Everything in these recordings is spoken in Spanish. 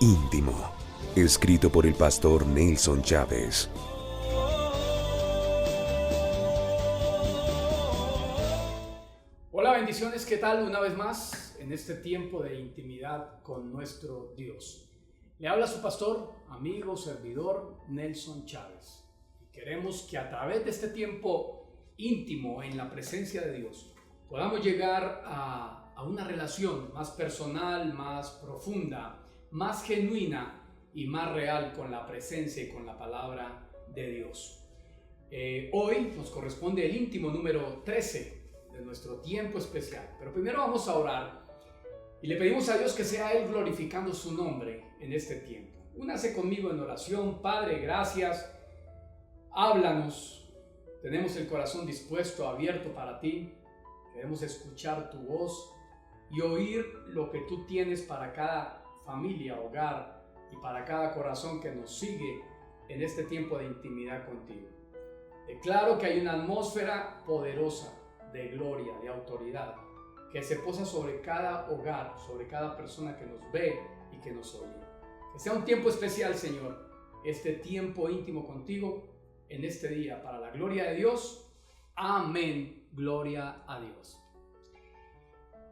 íntimo, escrito por el pastor Nelson Chávez. Hola, bendiciones, ¿qué tal? Una vez más en este tiempo de intimidad con nuestro Dios. Le habla su pastor, amigo, servidor Nelson Chávez. Y queremos que a través de este tiempo íntimo en la presencia de Dios podamos llegar a una relación más personal, más profunda, más genuina y más real con la presencia y con la palabra de Dios. Hoy nos corresponde el íntimo número 13 de nuestro tiempo especial, pero primero vamos a orar y le pedimos a Dios que sea Él glorificando su nombre en este tiempo. Únase conmigo en oración. Padre, gracias, háblanos, tenemos el corazón dispuesto, abierto para ti, queremos escuchar tu voz y oír lo que tú tienes para cada familia, hogar y para cada corazón que nos sigue en este tiempo de intimidad contigo. Declaro que hay una atmósfera poderosa de gloria, de autoridad, que se posa sobre cada hogar, sobre cada persona que nos ve y que nos oye. Que sea un tiempo especial, Señor, este tiempo íntimo contigo en este día, para la gloria de Dios. Amén. Gloria a Dios.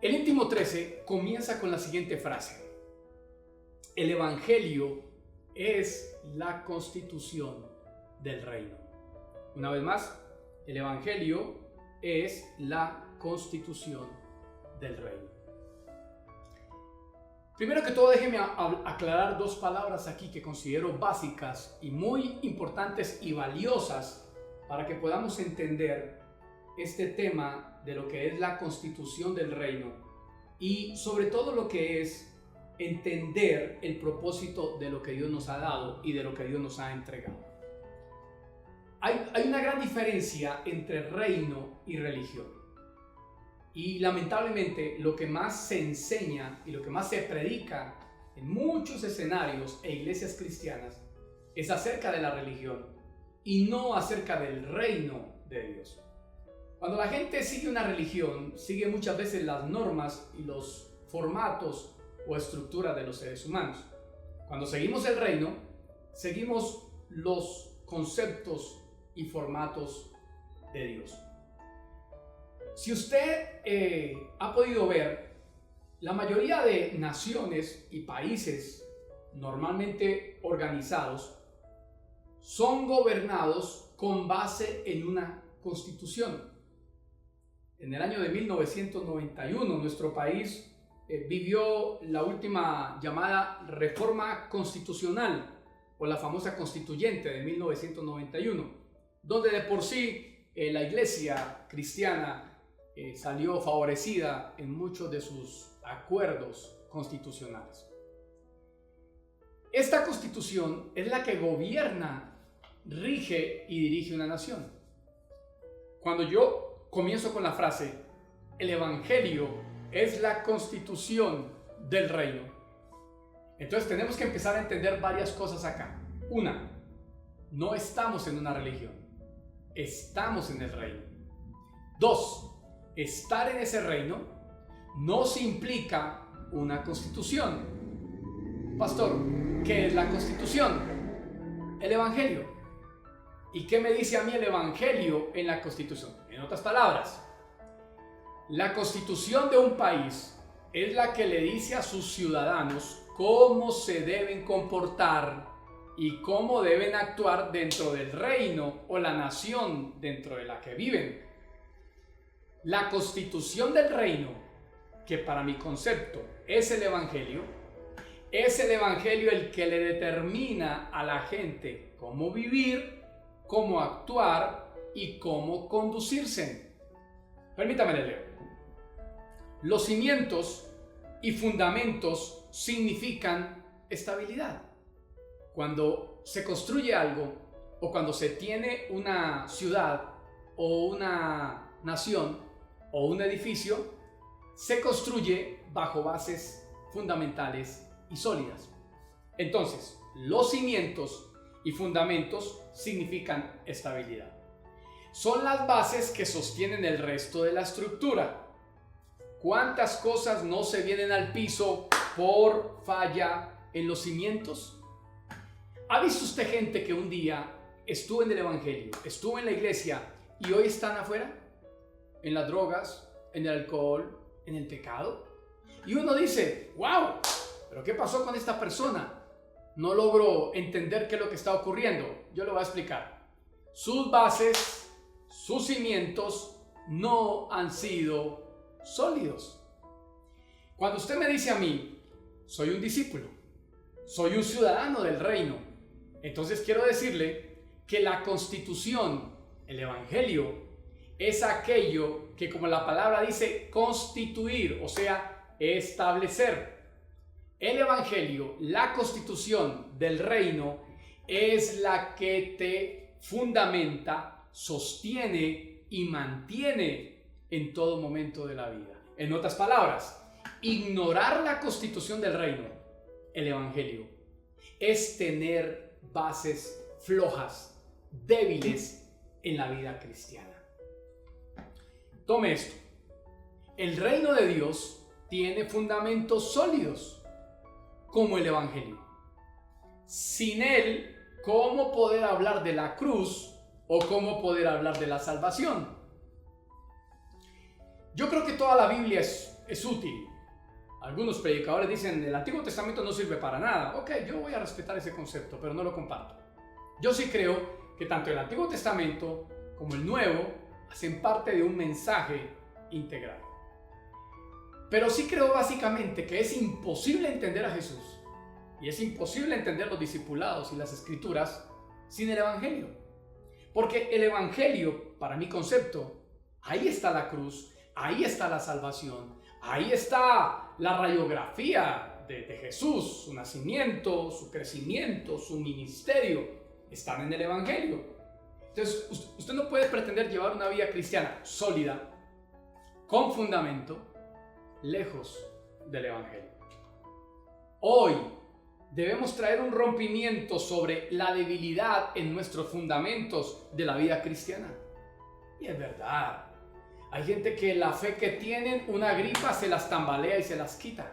El íntimo 13 comienza con la siguiente frase: el Evangelio es la constitución del reino. Una vez más, el Evangelio es la constitución del reino. Primero que todo, déjeme aclarar dos palabras aquí que considero básicas y muy importantes y valiosas para que podamos entender este tema de lo que es la constitución del reino y sobre todo lo que es entender el propósito de lo que Dios nos ha dado y de lo que Dios nos ha entregado. Hay una gran diferencia entre reino y religión. Y lamentablemente lo que más se enseña y lo que más se predica en muchos escenarios e iglesias cristianas es acerca de la religión y no acerca del reino de Dios. Cuando la gente sigue una religión, sigue muchas veces las normas y los formatos o estructuras de los seres humanos. Cuando seguimos el reino, seguimos los conceptos y formatos de Dios. Si usted ha podido ver, la mayoría de naciones y países normalmente organizados son gobernados con base en una constitución. En el año de 1991 nuestro país vivió la última llamada reforma constitucional o la famosa constituyente de 1991, donde de por sí la iglesia cristiana salió favorecida en muchos de sus acuerdos constitucionales. Esta constitución es la que gobierna, rige y dirige una nación. Cuando yo comienzo con la frase, el Evangelio es la constitución del reino, entonces tenemos que empezar a entender varias cosas acá. Una, no estamos en una religión, estamos en el reino. Dos, estar en ese reino nos implica una constitución. Pastor, ¿qué es la constitución? El Evangelio. ¿Y qué me dice a mí el Evangelio en la constitución? En otras palabras, la constitución de un país es la que le dice a sus ciudadanos cómo se deben comportar y cómo deben actuar dentro del reino o la nación dentro de la que viven. La constitución del reino, que para mi concepto es el Evangelio el que le determina a la gente cómo vivir, cómo actuar y cómo conducirse. Permítame leer. Los cimientos y fundamentos significan estabilidad. Cuando se construye algo o cuando se tiene una ciudad o una nación o un edificio, se construye bajo bases fundamentales y sólidas. Entonces, los cimientos y fundamentos significan estabilidad. Son las bases que sostienen el resto de la estructura. ¿Cuántas cosas no se vienen al piso por falla en los cimientos. ¿Ha visto usted gente que un día estuvo en el evangelio, estuvo en la iglesia y hoy están afuera? En las drogas, en el alcohol, en el pecado. Y uno dice, wow, pero ¿qué pasó con esta persona? No logro entender qué es lo que está ocurriendo. Yo lo voy a explicar. Sus bases, sus cimientos no han sido sólidos. Cuando usted me dice a mí, soy un discípulo, soy un ciudadano del reino, entonces quiero decirle que la constitución, el evangelio, es aquello que, como la palabra dice, constituir, o sea, establecer. El evangelio, la constitución del reino, es la que te fundamenta, sostiene y mantiene en todo momento de la vida. En otras palabras, ignorar la constitución del reino, el evangelio, es tener bases flojas, débiles en la vida cristiana. Tome esto. El reino de Dios tiene fundamentos sólidos, como el evangelio. Sin él, ¿cómo poder hablar de la cruz o cómo poder hablar de la salvación? Yo creo que toda la Biblia es útil. Algunos predicadores dicen, el Antiguo Testamento no sirve para nada. Ok, yo voy a respetar ese concepto, pero no lo comparto. Yo sí creo que tanto el Antiguo Testamento como el Nuevo hacen parte de un mensaje integral. Pero sí creo básicamente que es imposible entender a Jesús y es imposible entender los discipulados y las escrituras sin el evangelio. Porque el evangelio, para mi concepto, ahí está la cruz, ahí está la salvación, ahí está la radiografía de Jesús, su nacimiento, su crecimiento, su ministerio, están en el evangelio. Entonces, usted no puede pretender llevar una vida cristiana sólida, con fundamento, lejos del evangelio. Hoy debemos traer un rompimiento sobre la debilidad en nuestros fundamentos de la vida cristiana. Y es verdad, hay gente que la fe que tienen, una gripa se las tambalea y se las quita.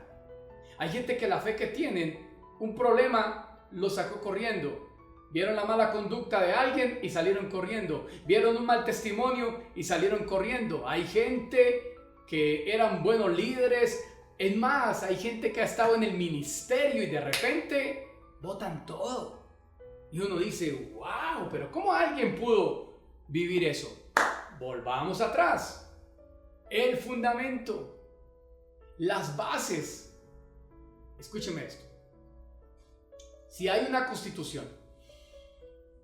Hay gente que la fe que tienen, un problema lo sacó corriendo. Vieron la mala conducta de alguien y salieron corriendo. Vieron un mal testimonio y salieron corriendo. Hay gente que eran buenos líderes. Es más, hay gente que ha estado en el ministerio y de repente botan todo. Y uno dice, wow, pero ¿cómo alguien pudo vivir eso? Volvamos atrás. El fundamento, las bases. Escúcheme esto. Si hay una constitución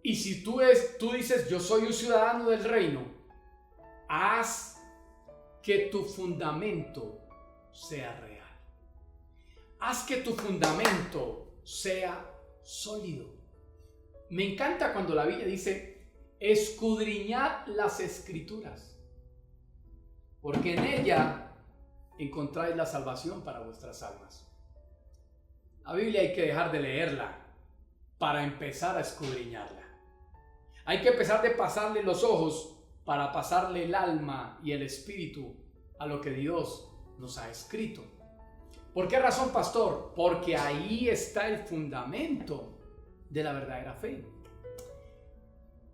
y si tú dices, yo soy un ciudadano del reino, haz que tu fundamento sea real. Haz que tu fundamento sea sólido. Me encanta cuando la Biblia dice, escudriñad las escrituras, porque en ella encontráis la salvación para vuestras almas. La Biblia hay que dejar de leerla para empezar a escudriñarla. Hay que empezar de pasarle los ojos para pasarle el alma y el espíritu a lo que Dios nos ha escrito. ¿Por qué razón, pastor? Porque ahí está el fundamento de la verdadera fe.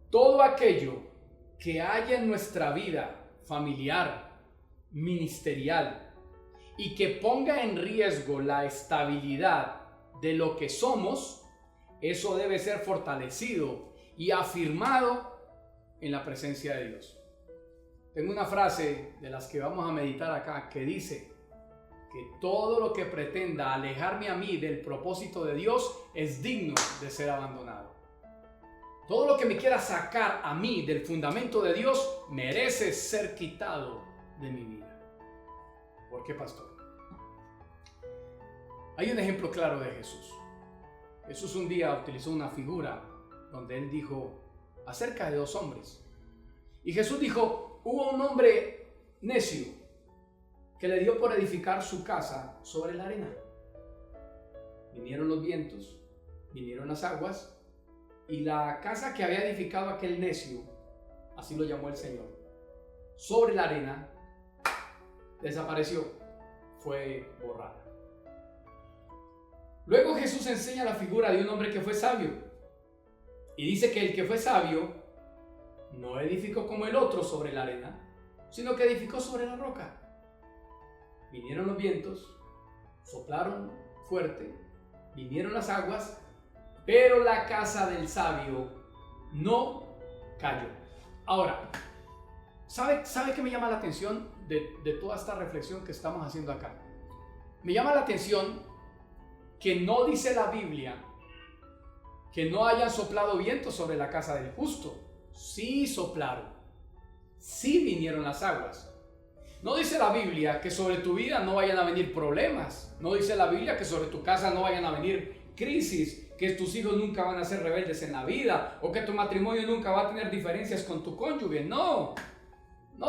Todo aquello que haya en nuestra vida familiar, ministerial, y que ponga en riesgo la estabilidad de lo que somos, eso debe ser fortalecido y afirmado en la presencia de Dios. Tengo una frase de las que vamos a meditar acá que dice que todo lo que pretenda alejarme a mí del propósito de Dios es digno de ser abandonado. Todo lo que me quiera sacar a mí del fundamento de Dios merece ser quitado de mi vida. ¿Por qué, pastor? Hay un ejemplo claro de Jesús. Jesús un día utilizó una figura donde él dijo acerca de dos hombres. Y Jesús dijo, hubo un hombre necio que le dio por edificar su casa sobre la arena. Vinieron los vientos, vinieron las aguas, y la casa que había edificado aquel necio, así lo llamó el Señor, sobre la arena, desapareció, fue borrada. Luego Jesús enseña la figura de un hombre que fue sabio. Y dice que el que fue sabio no edificó como el otro sobre la arena, sino que edificó sobre la roca. Vinieron los vientos, soplaron fuerte, vinieron las aguas, pero la casa del sabio no cayó. Ahora, ¿sabe qué me llama la atención de toda esta reflexión que estamos haciendo acá? Me llama la atención que no dice la Biblia que no hayan soplado vientos sobre la casa del justo. Sí soplaron, sí vinieron las aguas. No dice la Biblia que sobre tu vida no vayan a venir problemas. No dice la Biblia que sobre tu casa no vayan a venir crisis, que tus hijos nunca van a ser rebeldes en la vida, o que tu matrimonio nunca va a tener diferencias con tu cónyuge. No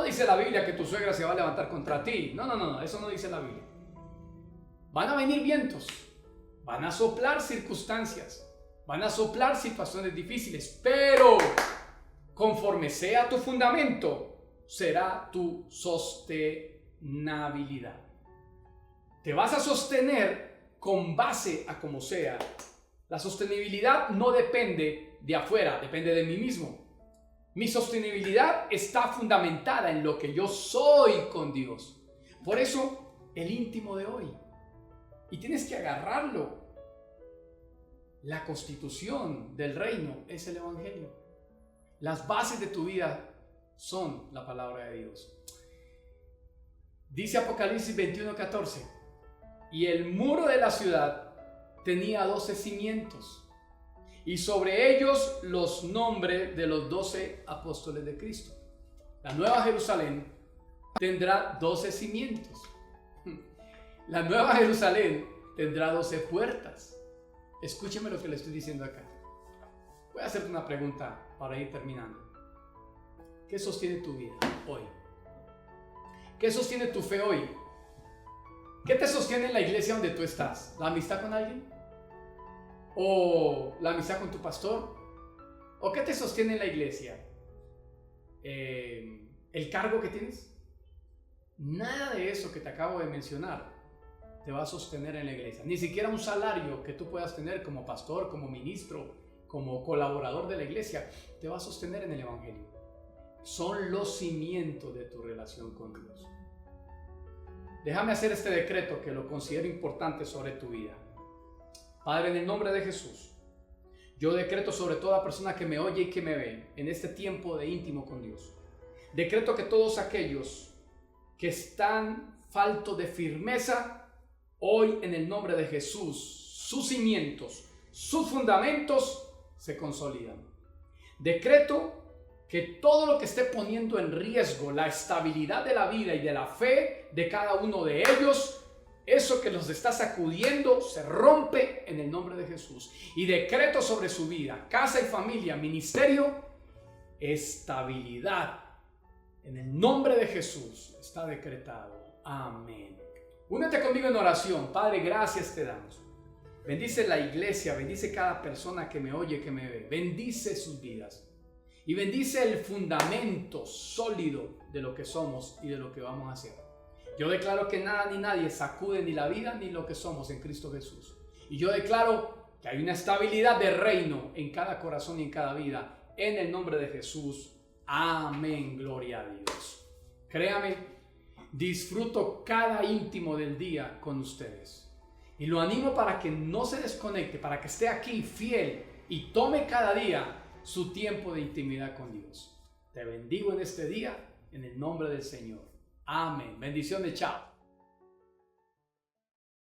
dice la Biblia que tu suegra se va a levantar contra ti. No, eso no dice la Biblia. Van a venir vientos, van a soplar circunstancias, van a soplar situaciones difíciles, pero conforme sea tu fundamento, será tu sostenibilidad. Te vas a sostener con base a como sea. La sostenibilidad no depende de afuera, depende de mí mismo. Mi sostenibilidad está fundamentada en lo que yo soy con Dios. Por eso, el íntimo de hoy. Y tienes que agarrarlo. La constitución del reino es el Evangelio. Las bases de tu vida son la palabra de Dios. Dice Apocalipsis 21:14, y el muro de la ciudad tenía 12 cimientos, y sobre ellos los nombres de los 12 apóstoles de Cristo. La Nueva Jerusalén tendrá 12 cimientos. La Nueva Jerusalén tendrá 12 puertas. Escúcheme lo que le estoy diciendo acá. Voy a hacerte una pregunta para ir terminando. ¿Qué sostiene tu vida hoy? ¿Qué sostiene tu fe hoy? ¿Qué te sostiene en la iglesia donde tú estás? ¿La amistad con alguien? ¿O la amistad con tu pastor? ¿O qué te sostiene en la iglesia? ¿El cargo que tienes? Nada de eso que te acabo de mencionar te va a sostener en la iglesia. Ni siquiera un salario que tú puedas tener como pastor, como ministro, como colaborador de la iglesia, te va a sostener en el Evangelio. Son los cimientos de tu relación con Dios. Déjame hacer este decreto que lo considero importante sobre tu vida. Padre, en el nombre de Jesús, yo decreto sobre toda persona que me oye y que me ve en este tiempo de íntimo con Dios. Decreto que todos aquellos que están faltos de firmeza, hoy en el nombre de Jesús, sus cimientos, sus fundamentos se consolidan. Decreto que todo lo que esté poniendo en riesgo la estabilidad de la vida y de la fe de cada uno de ellos, eso que los está sacudiendo se rompe en el nombre de Jesús. Y decreto sobre su vida, casa y familia, ministerio, estabilidad. En el nombre de Jesús está decretado. Amén. Únete conmigo en oración. Padre, gracias te damos. Bendice la iglesia, bendice cada persona que me oye, que me ve. Bendice sus vidas. Y bendice el fundamento sólido de lo que somos y de lo que vamos a hacer. Yo declaro que nada ni nadie sacude ni la vida ni lo que somos en Cristo Jesús. Y yo declaro que hay una estabilidad de reino en cada corazón y en cada vida. En el nombre de Jesús. Amén. Gloria a Dios. Créame. Disfruto cada íntimo del día con ustedes. Y lo animo para que no se desconecte, para que esté aquí fiel y tome cada día su tiempo de intimidad con Dios. Te bendigo en este día, en el nombre del Señor. Amén. Bendiciones, chao.